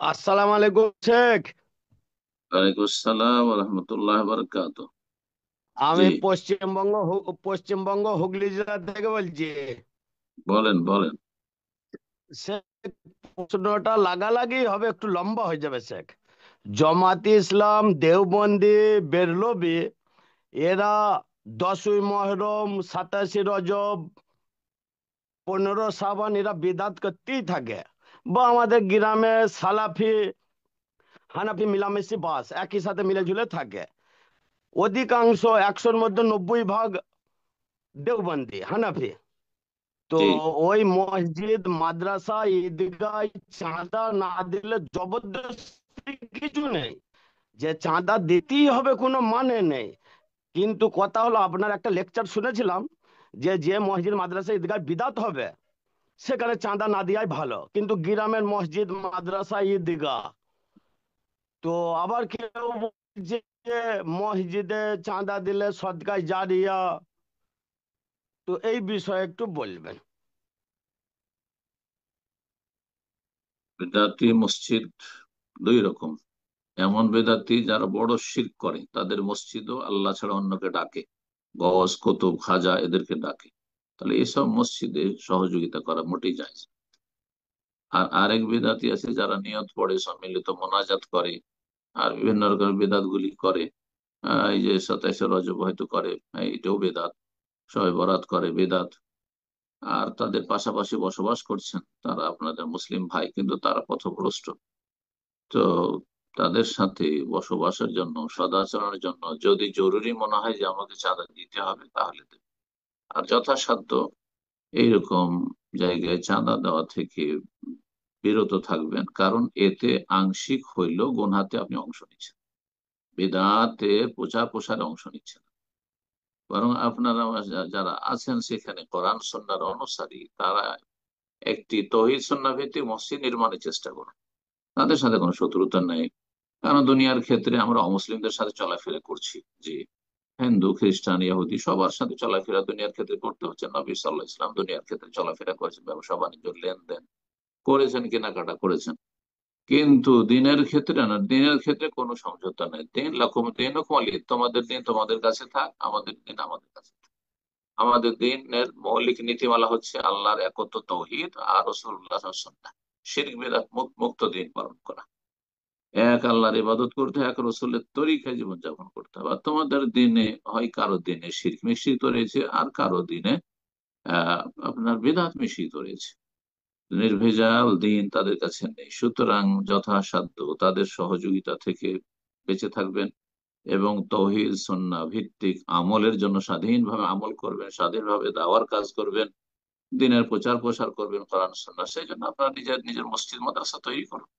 আসসালামু আলাইকুম শেখ। ওয়ালাইকুম আসসালাম ওয়া রাহমাতুল্লাহি ওয়া বারাকাতুহু। জি, আমি পশ্চিমবঙ্গ হুগলি জেলা থেকে বলছি। বলেন বলেন। শেখ, প্রশ্নটা লাগালাগি হবে, একটু লম্বা হয়ে যাবে শেখ। জামাতে ইসলাম, দেওবন্দি, বেরলভী, এরা 10ই মহরম, 27 রজব, 15 শ্রাবণ এরা বিদাত করতেই থাকে। বা আমাদের গ্রামে সালাফি হানাফি মিলামিশি বাস একই সাথে মিলে ঝুলে থাকে। অধিকাংশ 100-র মধ্যে 90 ভাগ দেওবন্দি হানাফি। তো জি, ওই মসজিদ মাদ্রাসা ঈদগাহ চাঁদা না দিলে জবরদস্তি কিছু নেই, যে চাঁদা দিতেই হবে কোনো মানে নেই। কিন্তু কথা হলো, আপনার একটা লেকচার শুনেছিলাম যে যে মসজিদ মাদ্রাসা ঈদগাহ বিদাত হবে সেখানে চাঁদা না দেওয়াই ভালো, কিন্তু গ্রামের মসজিদ মাদ্রাসা ঈদগাহ। তো আবার কেউ বলছে যে মসজিদে চাঁদা দিলে সদকায় জারিয়া। তো এই বিষয়ে একটু বলবেন। বেদাতি মসজিদ দুই রকম। এমন বেদাতি যারা বড় শিরক করে, তাদের মসজিদও আল্লাহ ছাড়া অন্যকে ডাকে, গস কুতুব খাজা এদেরকে ডাকে। তাহলে এসব মসজিদে সহযোগিতা করা মোটেই যায়। আর আরেক বেদাতি আছে যারা নিয়ত পড়ে, সম্মিলিত মোনাজাত করে, আর বিভিন্ন রকমের বেদাত গুলি করে। এই যে 27 রজব হয়তো করে, এইটাও বেদাত। শবে বরাত করে, বেদাত। আর তাদের পাশাপাশি বসবাস করছেন তারা আপনাদের মুসলিম ভাই, কিন্তু তারা পথভ্রষ্ট। তো তাদের সাথে বসবাসের জন্য, সদাচরণের জন্য যদি জরুরি মনে হয় যে আমাকে চাঁদা দিতে হবে, তাহলে দেব। আর যথাসাধ্য এইরকম জায়গায় চাঁদা দেওয়া থেকে বিরত থাকবেন, কারণ এতে আংশিক হইলেও গুনহাতে আপনি অংশ নিচ্ছেন, বেদাতে প্রচার প্রসারে অংশ নিচ্ছেন। বরং আপনারা যারা আছেন সেখানে কোরআন সুন্নাহর অনুসারী, তারা একটি তৌহিদ সুন্নাহ ভিত্তিক মসজিদ নির্মাণের চেষ্টা করুন। তাদের সাথে কোনো শত্রুতা নেই, কারণ দুনিয়ার ক্ষেত্রে আমরা অমুসলিমদের সাথে চলাফেরা করছি। জি, হিন্দু খ্রিস্টান ইহুদি সবার সাথে চলাফেরা দুনিয়ার ক্ষেত্রে করতে হচ্ছে। নবী সাল্লাল্লাহু আলাইহি ওয়াসাল্লাম দুনিয়ার ক্ষেত্রে চলাফেরা করেছেন, ব্যবসা বাণিজ্য লেনদেন করেছেন, কেনাকাটা করেছেন। কিন্তু দিনের ক্ষেত্রে না, দিনের ক্ষেত্রে কোনো সমঝোতা নেই। দিন লাকুম দীনুকুম ওয়ালিয়া দিন, তোমাদের দিন তোমাদের কাছে থাক, আমাদের দিন আমাদের কাছে থাক। আমাদের দিনের মৌলিক নীতিমালা হচ্ছে আল্লাহর একত্ব, তৌহিদ, আর রাসূলুল্লাহ সাল্লাল্লাহু আলাইহি ওয়াসাল্লাম শিরক বিদআত মুক্ত দিন পালন করা। এক আল্লাহর ইবাদত করতে হয়, এক রসুলের তরিকায় জীবনযাপন করতে হবে। আর তোমাদের দিনে হয় কারো দিনে শিরক মিশ্রিত রয়েছে, আর কারো দিনে আপনার বিদআত মিশ্রিত রয়েছে। নির্ভেজাল দিন তাদের কাছে নেই। সুতরাং যথাসাধ্য তাদের সহযোগিতা থেকে বেঁচে থাকবেন, এবং তৌহিদ সুন্নাহ ভিত্তিক আমলের জন্য স্বাধীনভাবে আমল করবেন, স্বাধীনভাবে দাওয়ার কাজ করবেন, দিনের প্রচার প্রসার করবেন কোরআন সুন্নাহ। সেই জন্য আপনারা নিজের নিজের মসজিদ মাদ্রাসা তৈরি করুন।